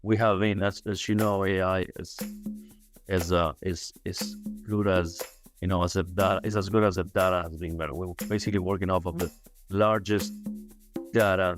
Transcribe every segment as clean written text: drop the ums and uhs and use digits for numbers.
we have been, as you know, AI is good as as a data is as good as the data has been. But we're basically working off of the largest data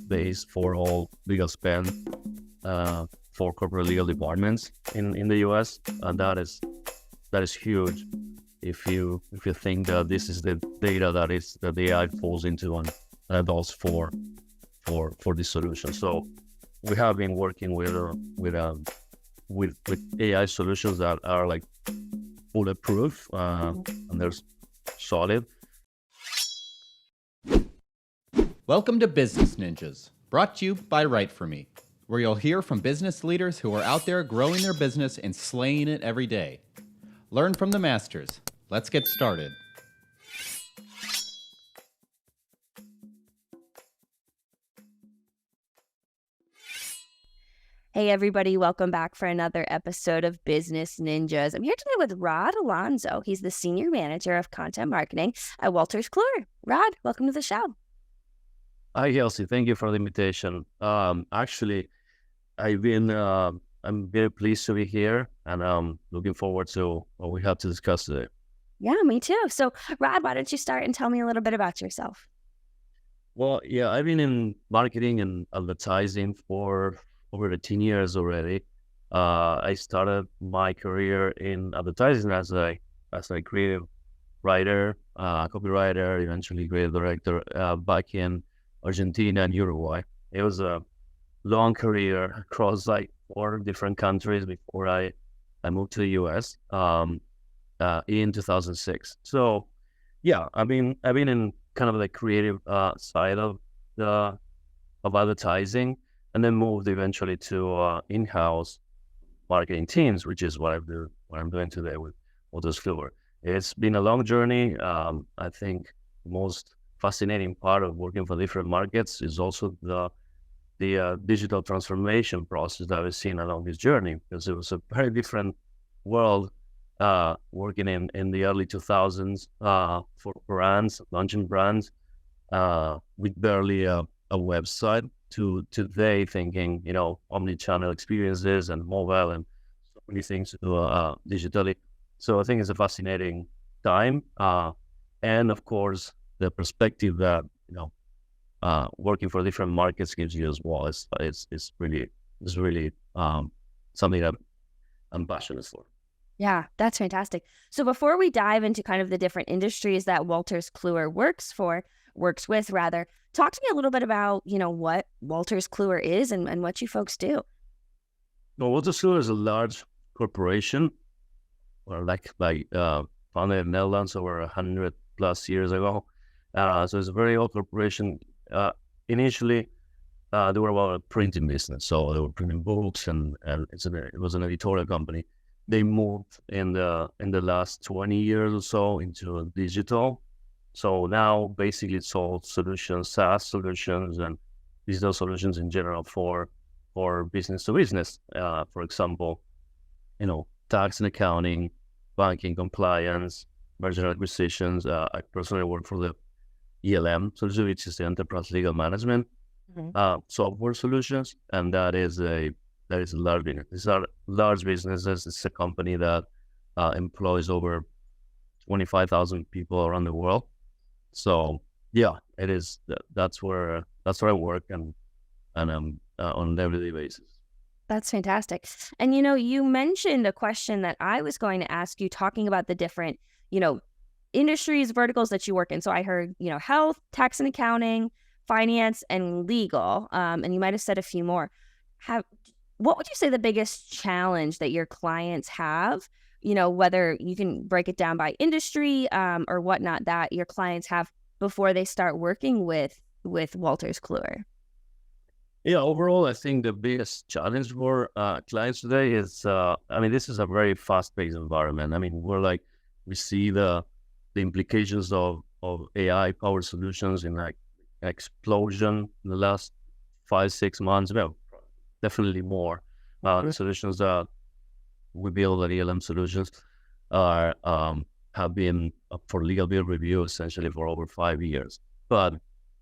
base for all legal spend for corporate legal departments in the U.S. And that is huge. If you think that this is the data that the AI falls into and adults for this solution. So we have been working with AI solutions that are like bulletproof and they're solid. Welcome to Business Ninjas, brought to you by WriteForMe, where you'll hear from business leaders who are out there growing their business and slaying it every day. Learn from the masters. Let's get started. Hey everybody, welcome back for another episode of Business Ninjas. I'm here today with Rod Alonso. He's the Senior Manager of Content Marketing at Wolters Kluwer. Rod, welcome to the show. Hi, Kelsey. Thank you for the invitation. Actually, I'm very pleased to be here, and I'm looking forward to what we have to discuss today. Yeah, me too. So, Rod, why don't you start and tell me a little bit about yourself? Well, yeah, I've been in marketing and advertising for over 10 years already. I started my career in advertising as a creative writer, copywriter, eventually creative director back in Argentina and Uruguay. It was a long career across like 4 different countries before I moved to the US in 2006. So yeah, I've been in kind of the creative side of advertising, and then moved eventually to in-house marketing teams, which is what I'm doing today with Wolters Kluwer. It's been a long journey. I think the most fascinating part of working for different markets is also the digital transformation process that I've seen along this journey, because it was a very different world working in the early 2000s for brands, launching brands with barely a website, to today thinking, omni-channel experiences and mobile and so many things to do digitally. So I think it's a fascinating time. And of course, the perspective that, working for different markets gives you as well. It's really something that I'm passionate for. Yeah, that's fantastic. So before we dive into kind of the different industries that Wolters Kluwer works with, talk to me a little bit about, what Wolters Kluwer is and what you folks do. Well, Wolters Kluwer is a large corporation, or founded in the Netherlands over 100 plus years ago. So it's a very old corporation. Initially, they were about a printing business, so they were printing books, and it was an editorial company. They moved in the last 20 years or so into digital. So now basically it's all solutions, SaaS solutions and digital solutions in general for business to business. For example, tax and accounting, banking, compliance, merger and acquisitions. I personally work for the ELM solution, which is the Enterprise Legal Management software solutions, and that is a large business. These are large businesses. It's a company that employs over 25,000 people around the world. So yeah, it is. That's where I work and on an everyday basis. That's fantastic. And, you mentioned a question that I was going to ask you, talking about the different, industries, verticals that you work in. So I heard, health, tax and accounting, finance, and legal. And you might have said a few more. What would you say the biggest challenge that your clients have, whether you can break it down by industry or whatnot, that your clients have before they start working with Wolters Kluwer? Yeah, overall, I think the biggest challenge for clients today is, this is a very fast-paced environment. We see the implications of AI-powered solutions in like explosion in the last 5-6 months. Well, definitely more. The solutions that we build at ELM Solutions have been up for legal bill review essentially for over 5 years. But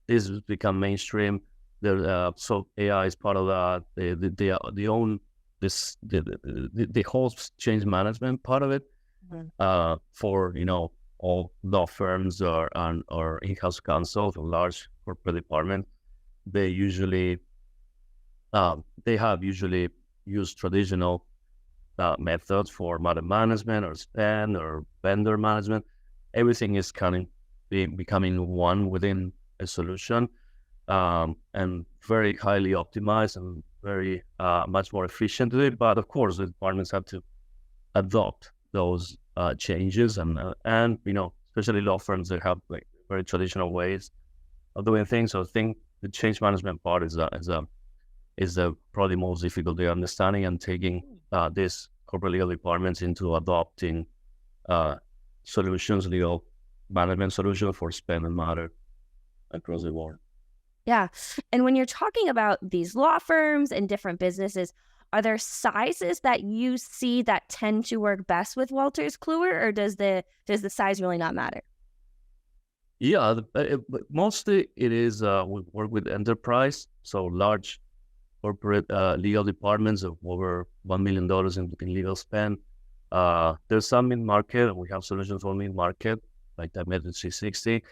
this has become mainstream. So AI is part of that. They own the whole change management part of it. For all law firms or in-house counsel or large corporate department, they have usually used traditional methods for matter management or spend or vendor management. Everything is becoming one within a solution, and very highly optimized and very much more efficient to it. But of course, the departments have to adopt those changes, and especially law firms that have like very traditional ways of doing things. So I think the change management part is probably most difficult to understanding, and taking these corporate legal departments into adopting legal management solutions for spend and matter across the board. Yeah. And when you're talking about these law firms and different businesses, are there sizes that you see that tend to work best with Wolters Kluwer, or does the size really not matter? Yeah, mostly it is we work with enterprise, so large corporate legal departments of over $1 million in legal spend. There's some mid-market, and we have solutions for mid-market, like Dimension 360.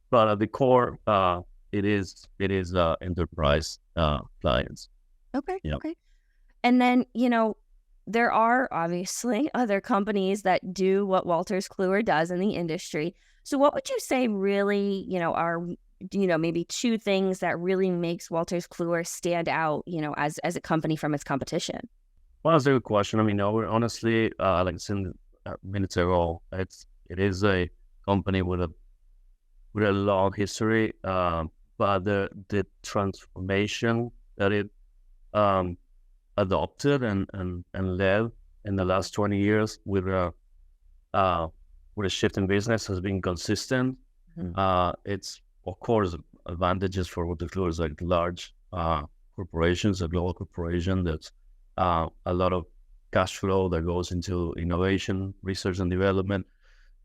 But at the core, it is enterprise clients. Okay. Yeah. Okay. And then, there are obviously other companies that do what Wolters Kluwer does in the industry. So what would you say really, are, maybe two things that really makes Wolters Kluwer stand out, as a company from its competition? Well, that's a good question. I mean, honestly, like I said minutes ago, it is a company with a long history, but the transformation that it adopted and led in the last 20 years with a shift in business has been consistent. It's of course advantages for Wolters Kluwer, like large corporations, a global corporation that's a lot of cash flow that goes into innovation, research and development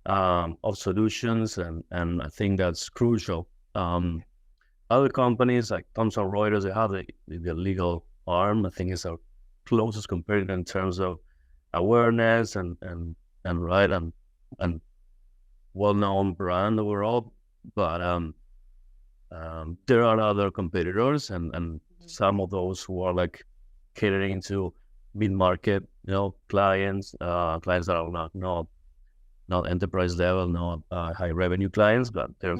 of solutions, and I think that's crucial. Other companies like Thomson Reuters, they have the legal arm. I think it's our closest competitor in terms of awareness and well-known brand overall. But there are other competitors, and some of those who are like catering to mid-market, clients that are not enterprise level, not high revenue clients, but they're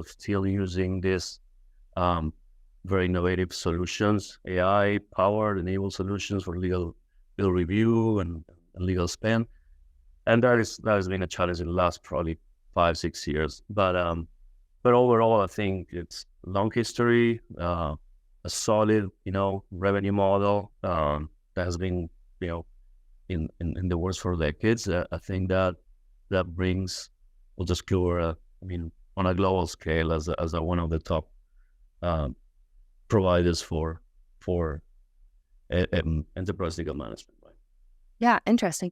still using this very innovative solutions, AI powered enabled solutions for legal review and legal spend. And that has been a challenge in the last probably 5-6 years. But overall, I think it's long history, a solid, revenue model that has been, in the works for decades. I think that brings Wolters Kluwer, on a global scale as one of the top providers for enterprise legal management. Right? Yeah, interesting.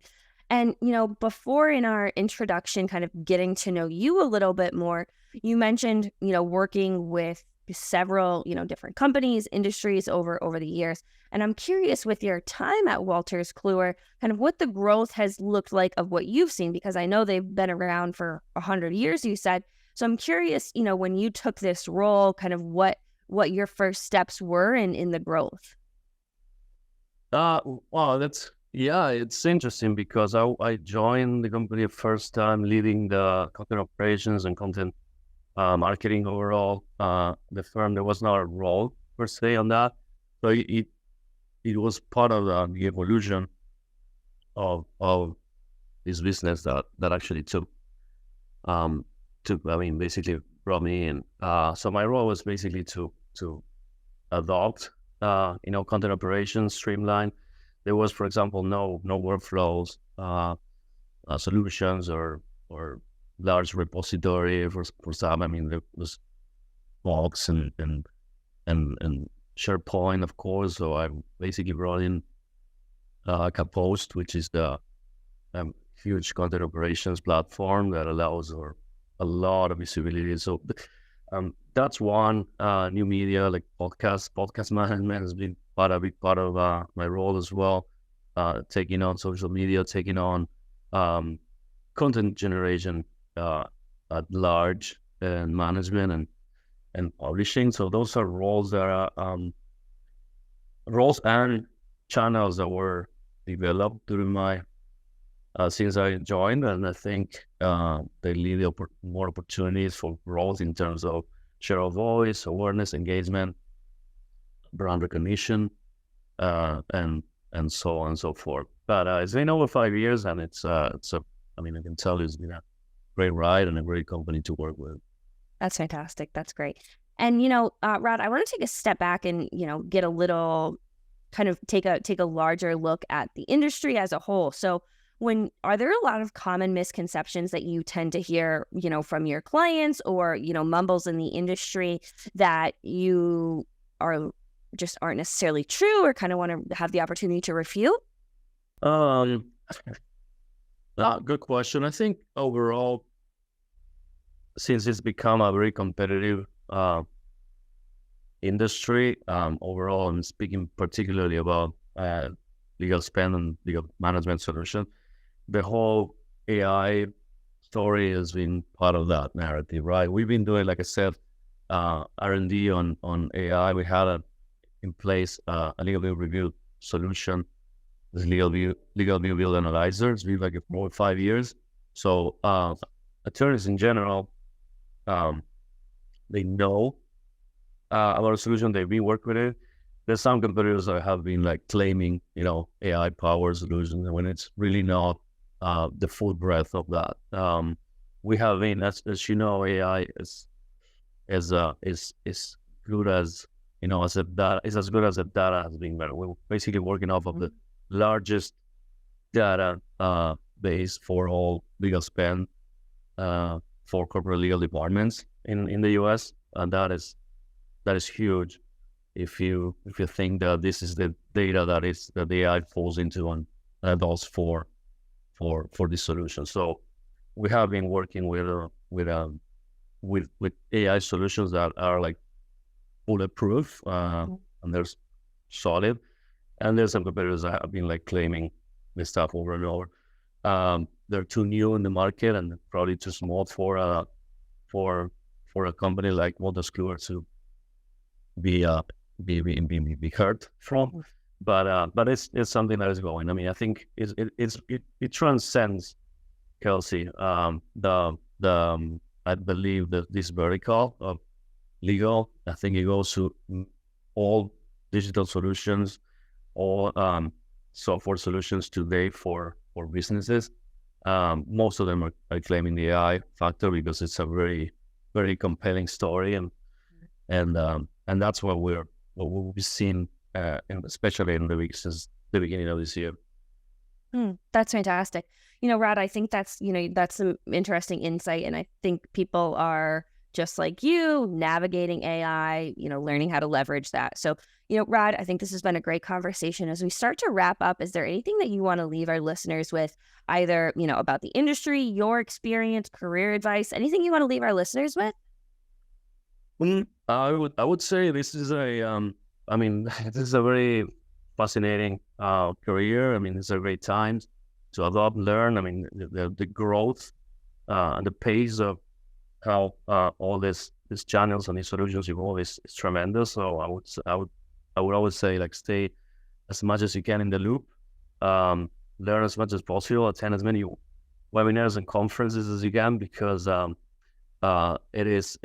And, before in our introduction, kind of getting to know you a little bit more, you mentioned, working with several, different companies, industries over the years. And I'm curious, with your time at Wolters Kluwer, kind of what the growth has looked like of what you've seen, because I know they've been around for 100 years, you said. So I'm curious, when you took this role, kind of what your first steps were in the growth. Well, it's interesting because I joined the company the first time leading the content operations and content marketing overall. The firm, there was not a role per se on that, so it was part of the evolution of this business that actually took basically brought me in. So my role was basically to adopt content operations, streamline. There was, for example, no workflows, solutions or large repository for some. There was Box and SharePoint, of course. So I basically brought in Compost, which is the huge content operations platform that allows a lot of visibility. So that's one. New media like podcast management has been a big part of my role as well. Taking on social media, taking on content generation at large, and management and publishing. So those are roles that are roles and channels that were developed during my since I joined, and I think they lead more opportunities for growth in terms of share of voice, awareness, engagement, brand recognition, and so on and so forth. But it's been over 5 years, and it's I can tell you it's been a great ride and a great company to work with. That's fantastic. That's great. And, Rod, I want to take a step back and, get a little kind of take a larger look at the industry as a whole. So are there a lot of common misconceptions that you tend to hear, from your clients or, mumbles in the industry that you aren't necessarily true or kind of want to have the opportunity to refute? Good question. I think overall, since it's become a very competitive industry, overall, I'm speaking particularly about legal spend and legal management solution. The whole AI story has been part of that narrative, right? We've been doing, like I said, R&D on AI. We had in place a legal view review solution, this legal view build analyzer. It's been like for 5 years. So attorneys in general, they know about a solution. They've been working with it. There's some competitors that have been like claiming, AI powered solutions, and when it's really not the full breadth of that. We have been, as you know, AI is good as as a data is as good as the data has been. We're basically working off of the largest data base for all legal spend for corporate legal departments in the U.S., and that is huge. If you think that this is the data that the AI falls into and adults for this solution. So we have been working with AI solutions that are like bulletproof and they're solid. And there's some competitors that have been like claiming this stuff over and over. They're too new in the market and probably too small for a company like Wolters Kluwer to be heard from. But it's something that is going. I mean, I think it transcends, Kelsey. I believe that this vertical of legal, I think it goes to all digital solutions, all software solutions today for businesses. Most of them are claiming the AI factor because it's a very, very compelling story, and that's what we've seen, especially since the beginning of this year. That's fantastic. Rod, I think that's some interesting insight, and I think people are just like you, navigating AI, learning how to leverage that. So, Rod, I think this has been a great conversation. As we start to wrap up, is there anything that you want to leave our listeners with, either, about the industry, your experience, career advice, anything you want to leave our listeners with? I would say this is this is a very fascinating career. I mean, it's a great time to adopt, learn. I mean, the growth and the pace of how all these channels and these solutions evolve is tremendous. So I would always say, like, stay as much as you can in the loop, learn as much as possible, attend as many webinars and conferences as you can, because it is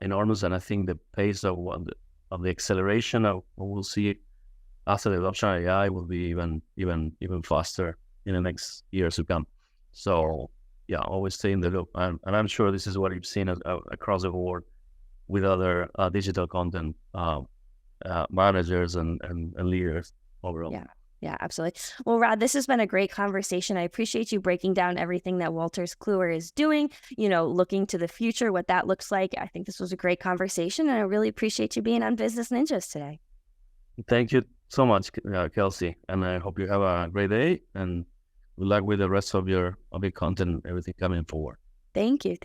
enormous. And I think the pace of the acceleration of what we'll see after the adoption of AI will be even faster in the next years to come. So yeah, always stay in the loop, and I'm sure this is what you've seen across the board with other digital content managers and leaders overall. Yeah, absolutely. Well, Rod, this has been a great conversation. I appreciate you breaking down everything that Wolters Kluwer is doing, looking to the future, what that looks like. I think this was a great conversation, and I really appreciate you being on Business Ninjas today. Thank you so much, Kelsey, and I hope you have a great day, and good luck with the rest of your content and everything coming forward. Thank you.